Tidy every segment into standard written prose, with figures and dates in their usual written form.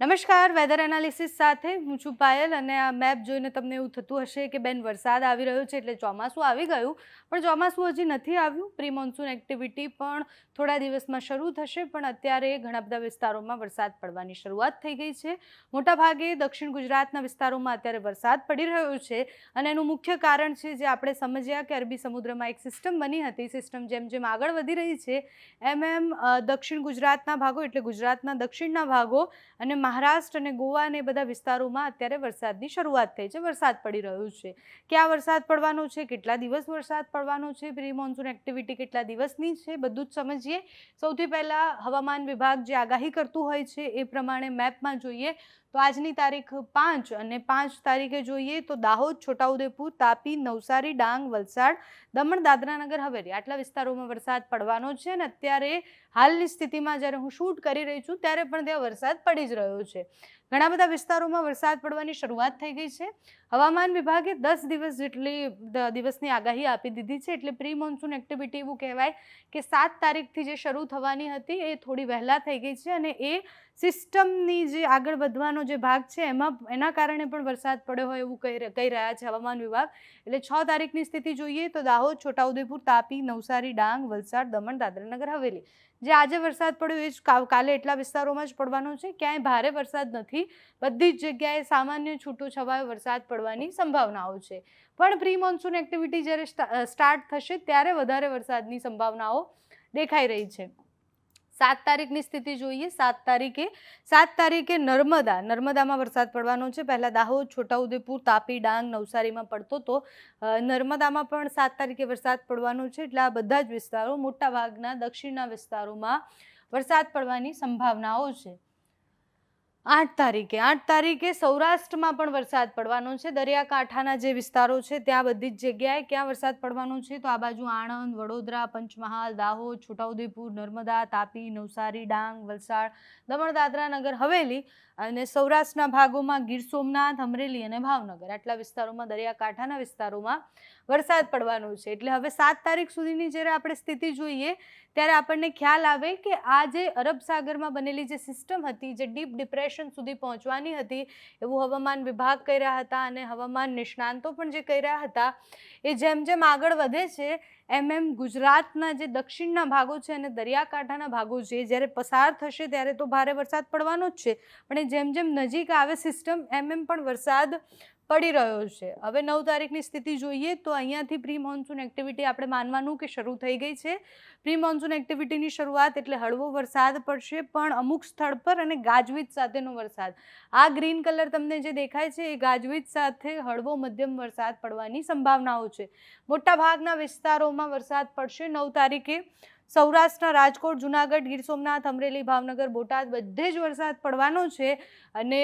નમસ્કાર, weather analysis સાથે હું છું પાયલ અને આ મેપ જોઈને તમને એવું થતું હશે કે બેન વરસાદ આવી રહ્યો છે એટલે ચોમાસું આવી ગયું, પણ ચોમાસું હજી નથી આવ્યું. પ્રી મોન્સૂન એક્ટિવિટી પણ થોડા દિવસમાં શરૂ થશે, પણ અત્યારે ઘણા બધા વિસ્તારોમાં વરસાદ પડવાની શરૂઆત થઈ ગઈ છે. મોટાભાગે દક્ષિણ ગુજરાતના વિસ્તારોમાં અત્યારે વરસાદ પડી રહ્યો છે અને એનું મુખ્ય કારણ છે જે આપણે સમજ્યા કે અરબી સમુદ્રમાં એક સિસ્ટમ બની હતી. સિસ્ટમ જેમ જેમ આગળ વધી રહી છે એમ દક્ષિણ ગુજરાતના ભાગો એટલે ગુજરાતના દક્ષિણના ભાગો અને મહારાષ્ટ્ર અને ગોવા અને બધા વિસ્તારોમાં અત્યારે વરસાદની શરૂઆત થઈ છે. વરસાદ પડી રહ્યો છે. ક્યાં વરસાદ પડવાનો છે, કેટલા દિવસ વરસાદ પડવાનો છે, પ્રી મોન્સૂન એક્ટિવિટી કેટલા દિવસની છે, બધું જ સમજીએ. સૌથી પહેલાં હવામાન વિભાગ જે આગાહી કરતું હોય છે એ પ્રમાણે મેપમાં જોઈએ તો આજની તારીખ 5 અને 5 તારીખે જોઈએ તો દાહોદ, છોટાઉદેપુર, તાપી, નવસારી, ડાંગ, વલસાડ, દમણ, દાદરા નગર હવેલી આટલા વિસ્તારોમાં વરસાદ પડવાનો છે. અને અત્યારે હાલની સ્થિતિમાં જ્યારે હું શૂટ કરી રહી છું ત્યારે પણ ત્યાં વરસાદ પડી જ રહ્યો છે. ઘણા બધા વિસ્તારોમાં વરસાદ પડવાની શરૂઆત થઈ ગઈ છે. હવામાન વિભાગે 10 દિવસ જેટલી દિવસની આગાહી આપી દીધી છે. એટલે પ્રી મોન્સૂન એક્ટિવિટી એવું કહેવાય કે 7 તારીખથી જે શરૂ થવાની હતી એ થોડી વહેલા થઈ ગઈ છે અને એ સિસ્ટમની જે આગળ વધવાનો જે ભાગ છે એના કારણે પણ વરસાદ પડ્યો હોય એવું કહી રહ્યા છે હવામાન વિભાગ. એટલે 6 તારીખની સ્થિતિ જોઈએ તો દાહોદ, છોટાઉદેપુર, તાપી, નવસારી, ડાંગ, વલસાડ, દમણ, દાદરા નગર હવેલી જે આજે વરસાદ પડ્યો એ જ કાલે એટલા વિસ્તારોમાં જ પડવાનો છે. ક્યાંય ભારે વરસાદ નથી. બધી જ જગ્યાએ સામાન્ય છૂટો છવાયો વરસાદ પડવાની સંભાવનાઓ છે. પણ પ્રી મોન્સૂન એક્ટિવિટી જ્યારે સ્ટાર્ટ થશે ત્યારે વધારે વરસાદની સંભાવનાઓ દેખાઈ રહી છે. 7 તારીખની સ્થિતિ જોઈએ. 7 તારીખે નર્મદામાં વરસાદ પડવાનો છે. પહેલાં દાહોદ, છોટાઉદેપુર, તાપી, ડાંગ, નવસારીમાં પડતો તો નર્મદામાં પણ 7 તારીખે વરસાદ પડવાનો છે. એટલે આ બધા જ વિસ્તારો મોટાભાગના દક્ષિણના વિસ્તારોમાં વરસાદ પડવાની સંભાવનાઓ છે. 8 તારીખે સૌરાષ્ટ્રમાં પણ વરસાદ પડવાનો છે. દરિયાકાંઠાના જે વિસ્તારો છે ત્યાં બધી જ જગ્યાએ ક્યાં વરસાદ પડવાનો છે તો આ બાજુ આણંદ, વડોદરા, પંચમહાલ, દાહોદ, છોટાઉદેપુર, નર્મદા, તાપી, નવસારી, ડાંગ, વલસાડ, દમણ, દાદરા નગર હવેલી અને સૌરાષ્ટ્રના ભાગોમાં ગીર સોમનાથ, અમરેલી અને ભાવનગર આટલા વિસ્તારોમાં દરિયાકાંઠાના વિસ્તારોમાં વરસાદ પડવાનો છે. એટલે હવે 7 તારીખ સુધીની જ્યારે આપણે સ્થિતિ જોઈએ ત્યારે આપણને ખ્યાલ આવે કે આ જે અરબ સાગરમાં બનેલી જે સિસ્ટમ હતી જે ડીપ ડિપ્રેશન સુધી પહોંચવાની હતી એવું હવામાન વિભાગ કહી રહ્યા હતા અને હવામાન નિષ્ણાંતો પણ જે કહી રહ્યા હતા એ જેમ જેમ આગળ વધે છે એમ ગુજરાતના જે દક્ષિણના ભાગો છે અને દરિયાકાંઠાના ભાગો છે જ્યારે પસાર થશે ત્યારે તો ભારે વરસાદ પડવાનો જ છે, પણ એ જેમ જેમ નજીક આવે સિસ્ટમ એમ પણ વરસાદ પડી રહ્યો છે. હવે 9 તારીખની સ્થિતિ જોઈએ તો અહીંયાથી પ્રી મોન્સૂન એક્ટિવિટી આપણે માનવાનું કે શરૂ થઈ ગઈ છે. પ્રી મોન્સૂન એક્ટિવિટીની શરૂઆત એટલે હળવો વરસાદ પડશે પણ અમુક સ્થળ પર અને ગાજવીજ સાથેનો વરસાદ. આ ગ્રીન કલર તમને જે દેખાય છે એ ગાજવીજ સાથે હળવો મધ્યમ વરસાદ પડવાની સંભાવનાઓ છે. મોટાભાગના વિસ્તારોમાં વરસાદ પડશે 9 તારીખે. સૌરાષ્ટ્રના રાજકોટ, જુનાગઢ, ગીર સોમનાથ, અમરેલી, ભાવનગર, બોટાદ બધે જ વરસાદ પડવાનો છે અને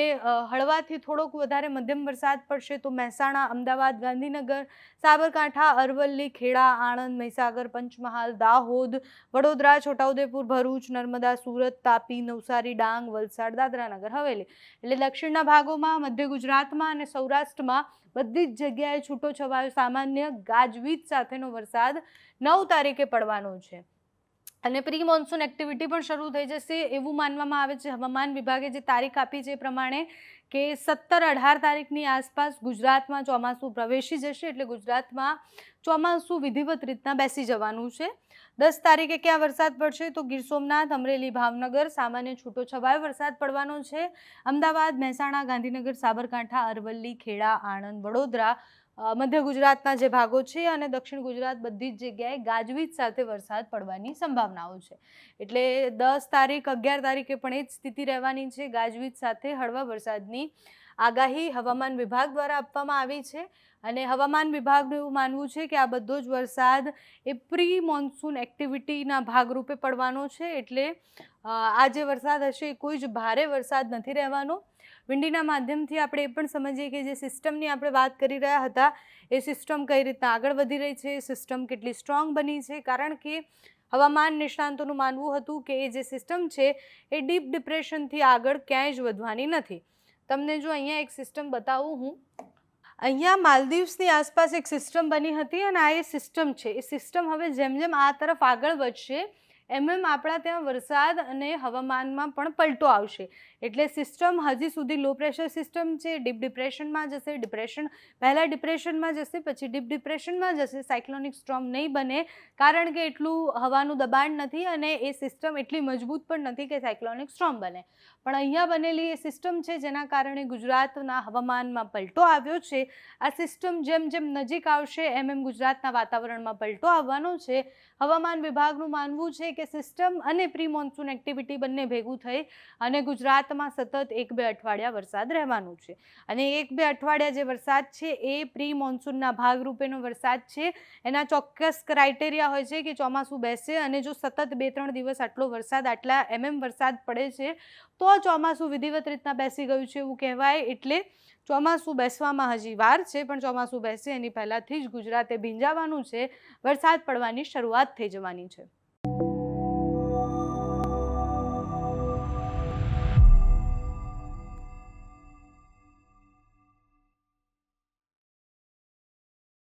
હળવાથી થોડોક વધારે મધ્યમ વરસાદ પડશે તો મહેસાણા, અમદાવાદ, ગાંધીનગર, સાબરકાંઠા, અરવલ્લી, ખેડા, આણંદ, મહીસાગર, પંચમહાલ, દાહોદ, વડોદરા, છોટાઉદેપુર, ભરૂચ, નર્મદા, સુરત, તાપી, નવસારી, ડાંગ, વલસાડ, દાદરા નગર હવેલી એટલે દક્ષિણના ભાગોમાં, મધ્ય ગુજરાતમાં અને સૌરાષ્ટ્રમાં બધી જ જગ્યાએ છૂટો છવાયો સામાન્ય ગાજવીજ સાથેનો વરસાદ 9 તારીખે પડવાનો છે. અને પ્રી મોન્સૂન એક્ટિવિટી પણ શરૂ થઈ જશે એવું માનવામાં આવે છે. હવામાન વિભાગે જે તારીખ આપી છે એ પ્રમાણે કે 17-18 તારીખની આસપાસ ગુજરાતમાં ચોમાસું પ્રવેશી જશે એટલે ગુજરાતમાં ચોમાસું વિધિવત રીતના બેસી જવાનું છે. 10 તારીખે ક્યાં વરસાદ પડશે તો ગીર સોમનાથ, અમરેલી, ભાવનગર સામાન્ય છૂટો છવાયો વરસાદ પડવાનો છે. અમદાવાદ, મહેસાણા, ગાંધીનગર, સાબરકાંઠા, અરવલ્લી, ખેડા, આણંદ, વડોદરા મધ્ય ગુજરાતના જે ભાગો છે અને દક્ષિણ ગુજરાત બધી જ જગ્યાએ ગાજવીજ સાથે વરસાદ પડવાની સંભાવનાઓ છે. એટલે 10 તારીખ 11 તારીખે પણ એ જ સ્થિતિ રહેવાની છે. ગાજવીજ સાથે હળવા વરસાદની આગાહી હવામાન વિભાગ દ્વારા આપવામાં આવી છે અને હવામાન વિભાગનું એવું માનવું છે કે આ બધો જ વરસાદ એ પ્રી મોન્સૂન એક્ટિવિટીના ભાગરૂપે પડવાનો છે. એટલે આ જે વરસાદ હશે એ કોઈ જ ભારે વરસાદ નથી રહેવાનો. વિંડીના માધ્યમથી આપણે એ પણ સમજીએ કે જે સિસ્ટમની આપણે વાત કરી રહ્યા હતા એ સિસ્ટમ કઈ રીતના આગળ વધી રહી છે, સિસ્ટમ કેટલી સ્ટ્રોંગ બની છે. કારણ કે હવામાન નિષ્ણાંતોનું માનવું હતું કે એ જે સિસ્ટમ છે એ ડીપ ડિપ્રેશનથી આગળ ક્યાંય જ વધવાની નથી. તમને જો અહીંયા એક સિસ્ટમ બતાવું હું, અહીંયા માલદીવ્સની આસપાસ એક સિસ્ટમ બની હતી અને આ એ સિસ્ટમ છે. એ સિસ્ટમ હવે જેમ જેમ આ તરફ આગળ વધશે એમ આપણા ત્યાં વરસાદ અને હવામાનમાં પણ પલટો આવશે. એટલે સિસ્ટમ હજી સુધી લો પ્રેશર સિસ્ટમ છે, ડીપ ડિપ્રેશનમાં જશે, પહેલાં ડિપ્રેશનમાં જશે, પછી ડીપ ડિપ્રેશનમાં જશે. સાયક્લોનિક સ્ટ્રોમ નહીં બને કારણ કે એટલું હવાનું દબાણ નથી અને એ સિસ્ટમ એટલી મજબૂત પણ નથી કે સાયક્લોનિક સ્ટ્રોમ બને. પણ અહીંયા બનેલી એ સિસ્ટમ છે જેના કારણે ગુજરાતના હવામાનમાં પલટો આવ્યો છે. આ સિસ્ટમ જેમ જેમ નજીક આવશે એમ ગુજરાતના વાતાવરણમાં પલટો આવવાનો છે. હવામાન વિભાગનું માનવું છે કે સિસ્ટમ અને પ્રી મોન્સૂન એક્ટિવિટી બંને ભેગું થઈ અને ગુજરાતમાં સતત 1-2 અઠવાડિયા વરસાદ રહેવાનું છે. અને 1-2 અઠવાડિયા જે વરસાદ છે એ પ્રી મોન્સૂનના ભાગરૂપેનો વરસાદ છે. એના ચોક્કસ ક્રાઇટેરિયા હોય છે કે ચોમાસું બેસે અને જો સતત 2-3 દિવસ આટલો વરસાદ, આટલા વરસાદ પડે છે તો ચોમાસું વિધિવત રીતના બેસી ગયું છે એવું કહેવાય. એટલે ચોમાસું બેસવામાં હજી વાર છે, પણ ચોમાસું બેસે એની પહેલાંથી જ ગુજરાતે ભીંજાવાનું છે, વરસાદ પડવાની શરૂઆત થઈ જવાની છે.